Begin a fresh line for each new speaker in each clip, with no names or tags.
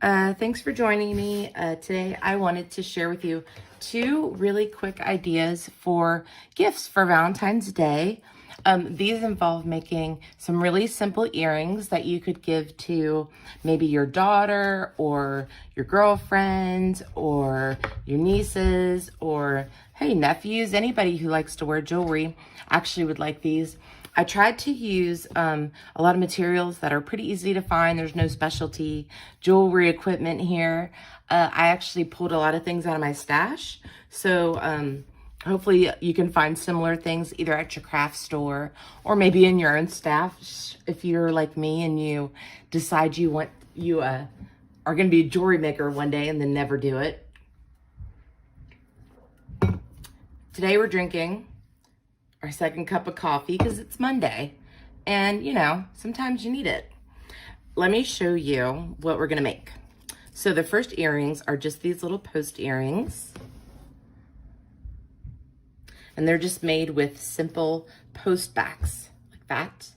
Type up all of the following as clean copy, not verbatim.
Thanks for joining me. Today I wanted to share with you two really quick ideas for gifts for Valentine's Day. These involve making some really simple earrings that you could give to maybe your daughter or your girlfriend or your nieces or, hey, nephews, anybody who likes to wear jewelry actually would like these. I tried to use a lot of materials that are pretty easy to find. There's no specialty jewelry equipment here. I actually pulled a lot of things out of my stash. So hopefully you can find similar things either at your craft store or maybe in your own stash. If you're like me and you decide you are going to be a jewelry maker one day and then never do it. Today we're drinking our second cup of coffee because it's Monday and sometimes you need it. Let me show you what we're gonna make. So the first earrings are just these little post earrings, and they're just made with simple post backs like that.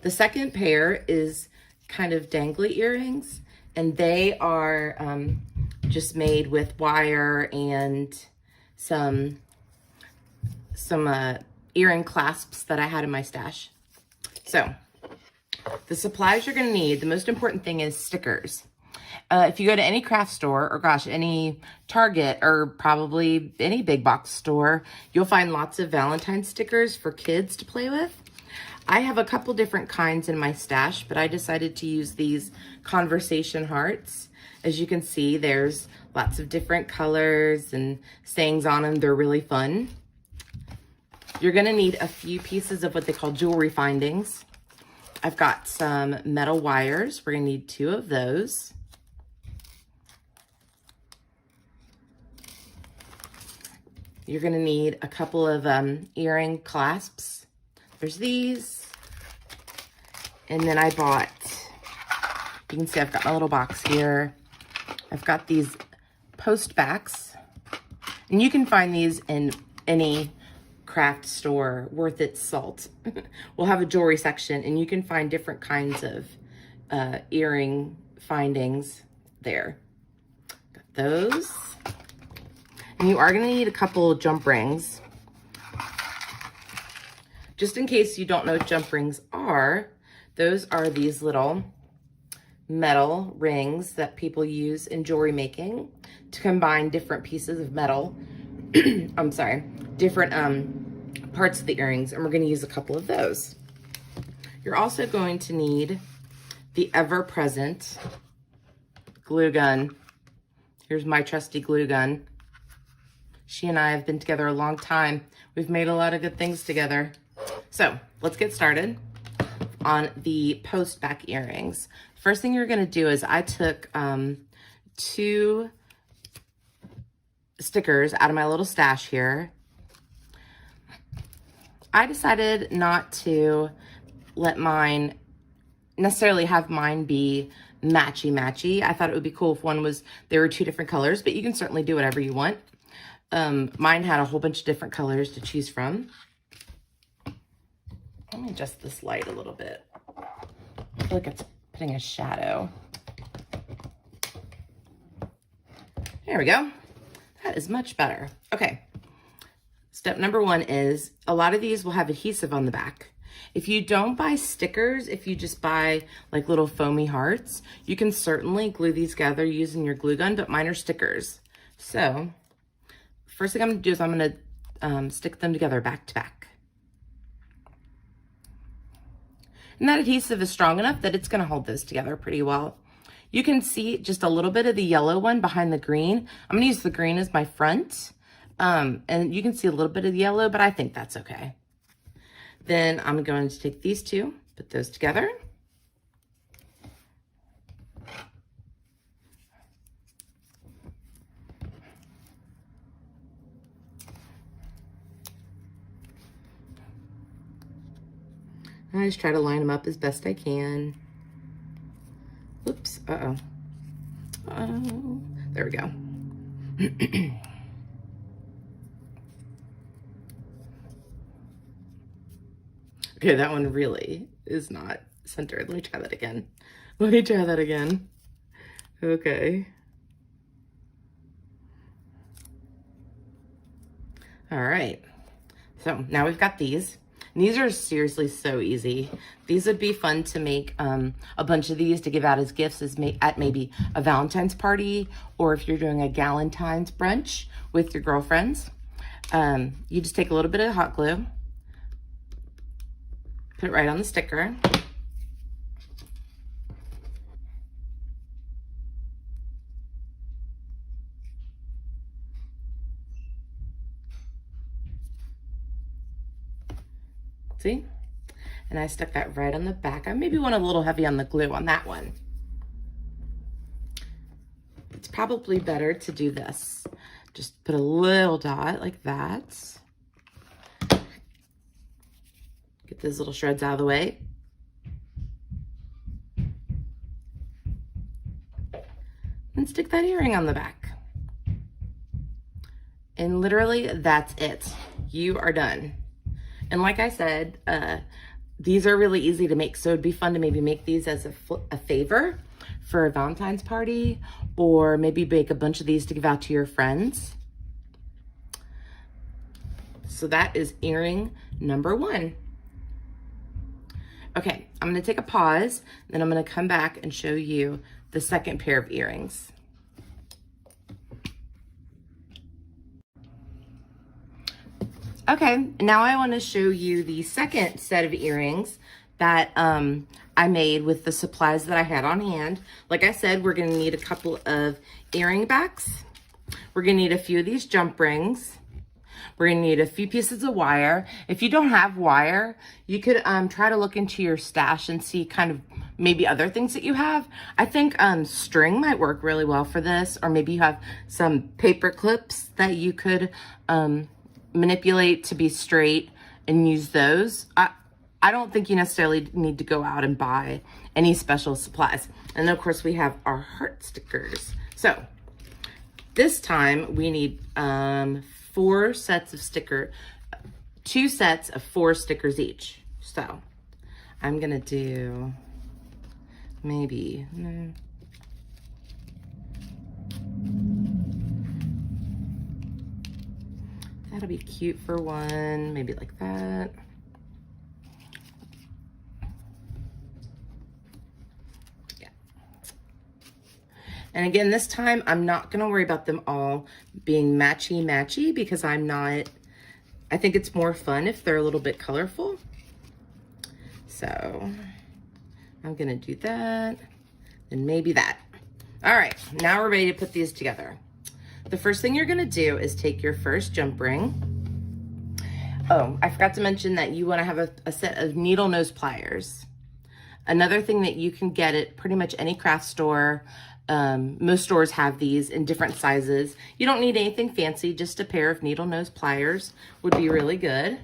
The second pair is kind of dangly earrings, and they are just made with wire and some earring clasps that I had in my stash. So the supplies you're going to need, the most important thing is stickers. If you go to any craft store or any Target or probably any big box store, you'll find lots of Valentine stickers for kids to play with. I have a couple different kinds in my stash, but I decided to use these conversation hearts. As you can see, there's lots of different colors and sayings on them. They're really fun. You're gonna need a few pieces of what they call jewelry findings. I've got some metal wires. We're gonna need 2 of those. You're gonna need a couple of earring clasps. There's these. And then I bought, you can see I've got my little box here. I've got these post backs. And you can find these in any craft store worth its salt. We'll have a jewelry section and you can find different kinds of earring findings there. Got those. And you are going to need a couple jump rings. Just in case you don't know what jump rings are, those are these little metal rings that people use in jewelry making to combine different pieces of metal. I'm sorry, different parts of the earrings, and we're going to use a couple of those. You're also going to need the ever-present glue gun. Here's my trusty glue gun. She and I have been together a long time. We've made a lot of good things together. So let's get started on the post back earrings. First thing you're going to do is I took 2 stickers out of my little stash here. I decided not to let mine necessarily have mine be matchy-matchy. I thought it would be cool if there were 2 different colors, but you can certainly do whatever you want. Mine had a whole bunch of different colors to choose from. Let me adjust this light a little bit. I feel like it's putting a shadow. There we go. That is much better. Okay. Step number 1 is a lot of these will have adhesive on the back. If you don't buy stickers, if you just buy like little foamy hearts, you can certainly glue these together using your glue gun, but mine are stickers. So first thing I'm gonna do is I'm gonna stick them together back to back. And that adhesive is strong enough that it's gonna hold those together pretty well. You can see just a little bit of the yellow one behind the green. I'm gonna use the green as my front. And you can see a little bit of the yellow, but I think that's okay. Then I'm going to take these 2, put those together. I just try to line them up as best I can. Oops, uh-oh. Uh-oh, there we go. Okay, that one really is not centered. Let me try that again. Okay. All right. So now we've got these. And these are seriously so easy. These would be fun to make a bunch of these to give out as gifts at maybe a Valentine's party, or if you're doing a Galentine's brunch with your girlfriends. You just take a little bit of hot glue, put it right on the sticker. See? And I stuck that right on the back. I maybe went a little heavy on the glue on that one. It's probably better to do this. Just put a little dot like that. Get those little shreds out of the way. And stick that earring on the back. And literally, that's it. You are done. And like I said, these are really easy to make, so it'd be fun to maybe make these as a favor for a Valentine's party, or maybe bake a bunch of these to give out to your friends. So that is earring number 1. Okay, I'm gonna take a pause, then I'm gonna come back and show you the second pair of earrings. Okay, now I want to show you the second set of earrings that I made with the supplies that I had on hand. Like I said, we're going to need a couple of earring backs. We're going to need a few of these jump rings. We're going to need a few pieces of wire. If you don't have wire, you could try to look into your stash and see kind of maybe other things that you have. I think string might work really well for this, or maybe you have some paper clips that you could manipulate to be straight and use those. I don't think you necessarily need to go out and buy any special supplies. And of course we have our heart stickers. So this time we need 4 sets of 2 sets of 4 stickers each. So I'm gonna do maybe that'll be cute for one, maybe like that. Yeah. And again, this time I'm not gonna worry about them all being matchy because I think it's more fun if they're a little bit colorful. So I'm gonna do that and maybe that. All right, now we're ready to put these together. The first thing you're gonna do is take your first jump ring. Oh, I forgot to mention that you wanna have a set of needle nose pliers. Another thing that you can get at pretty much any craft store, most stores have these in different sizes. You don't need anything fancy, just a pair of needle nose pliers would be really good.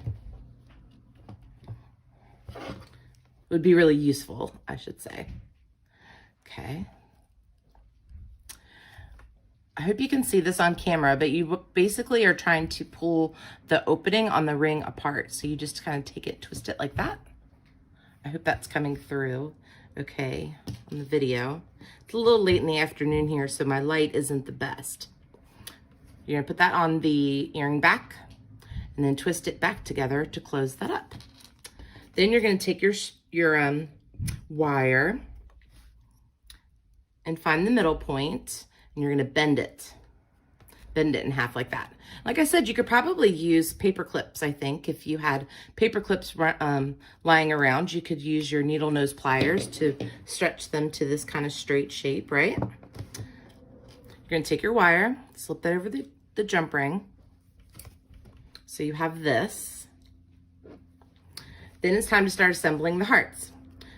Would be really useful, I should say. Okay. I hope you can see this on camera, but you basically are trying to pull the opening on the ring apart. So you just kind of take it, twist it like that. I hope that's coming through okay on the video. It's a little late in the afternoon here, so my light isn't the best. You're gonna put that on the earring back and then twist it back together to close that up. Then you're gonna take your wire and find the middle point, and you're gonna bend it in half like that. Like I said, you could probably use paper clips. I think if you had paper clips lying around, you could use your needle nose pliers to stretch them to this kind of straight shape, right? You're gonna take your wire, slip that over the jump ring. So you have this. Then it's time to start assembling the hearts.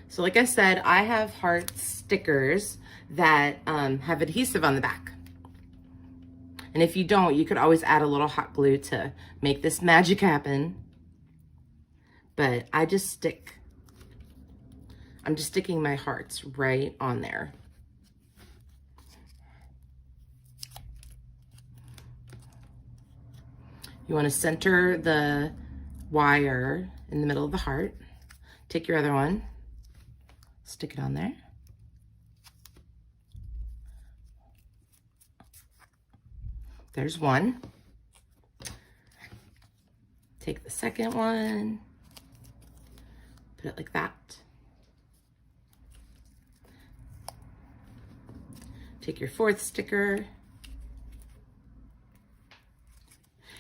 So like I said, I have heart stickers that have adhesive on the back. And if you don't, you could always add a little hot glue to make this magic happen. But I'm just sticking my hearts right on there. You want to center the wire in the middle of the heart. Take your other one, stick it on there. There's one. Take the second one, put it like that. Take your fourth sticker.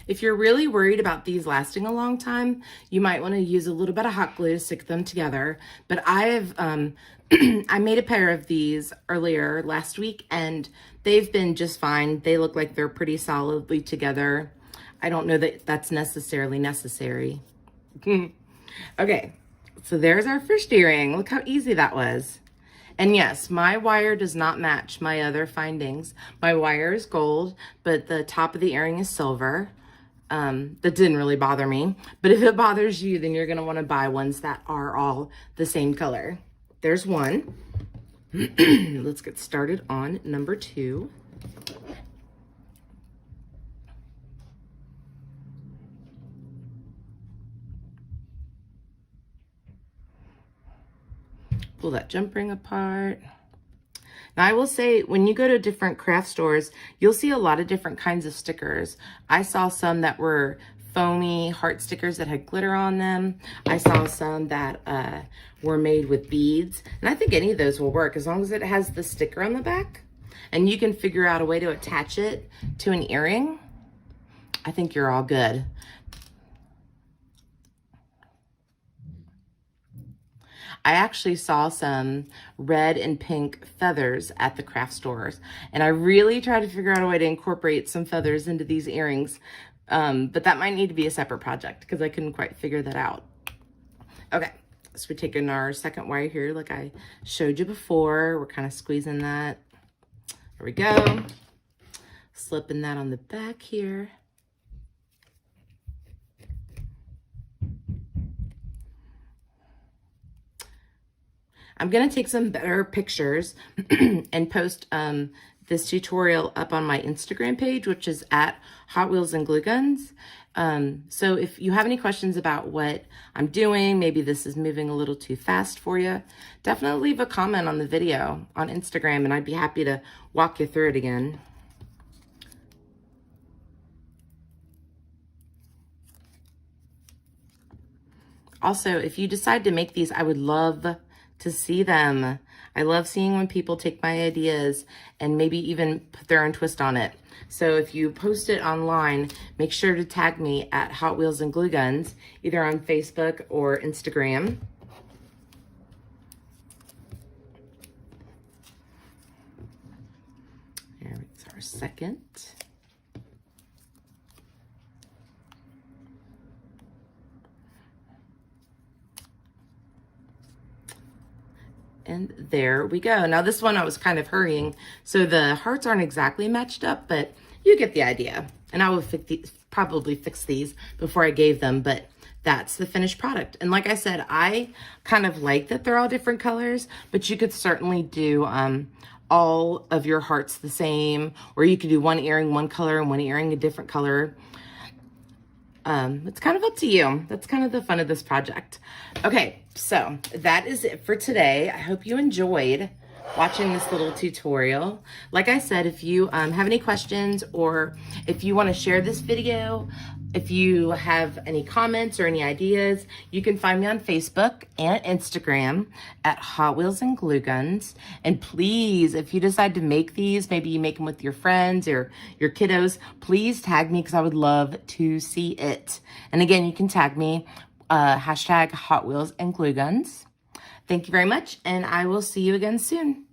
If you're really worried about these lasting a long time, you might want to use a little bit of hot glue to stick them together. But I've, I made a pair of these earlier last week and they've been just fine. They look like they're pretty solidly together. I don't know that that's necessarily necessary. Okay, so there's our first earring. Look how easy that was. And yes, my wire does not match my other findings. My wire is gold, but the top of the earring is silver. That didn't really bother me. But if it bothers you, then you're gonna wanna buy ones that are all the same color. There's one. Let's get started on number 2. Pull that jump ring apart. Now I will say, when you go to different craft stores, you'll see a lot of different kinds of stickers. I saw some that were foamy heart stickers that had glitter on them. I saw some that were made with beads. And I think any of those will work as long as it has the sticker on the back and you can figure out a way to attach it to an earring. I think you're all good. I actually saw some red and pink feathers at the craft stores, and I really tried to figure out a way to incorporate some feathers into these earrings, but that might need to be a separate project because I couldn't quite figure that out. Okay, so we're taking our second wire here like I showed you before. We're kind of squeezing that. There we go. Slipping that on the back here. I'm gonna take some better pictures and post this tutorial up on my Instagram page, which is at hotwheelsandglueguns. So if you have any questions about what I'm doing, maybe this is moving a little too fast for you, definitely leave a comment on the video on Instagram and I'd be happy to walk you through it again. Also, if you decide to make these, I would love to see them. I love seeing when people take my ideas and maybe even put their own twist on it. So if you post it online, make sure to tag me at Hot Wheels and Glue Guns, either on Facebook or Instagram. There's our second. And there we go. Now this one I was kind of hurrying, so the hearts aren't exactly matched up, but you get the idea. And I will probably fix these before I gave them, but that's the finished product. And like I said, I kind of like that they're all different colors, but you could certainly do all of your hearts the same, or you could do one earring one color and one earring a different color. It's kind of up to you. That's kind of the fun of this project. Okay, so that is it for today. I hope you enjoyed watching this little tutorial. Like I said, if you have any questions or if you want to share this video, if you have any comments or any ideas, you can find me on Facebook and Instagram at Hot Wheels and Glue Guns. And please, if you decide to make these, maybe you make them with your friends or your kiddos, please tag me because I would love to see it. And again, you can tag me, hashtag Hot Wheels and Glue Guns. Thank you very much, and I will see you again soon.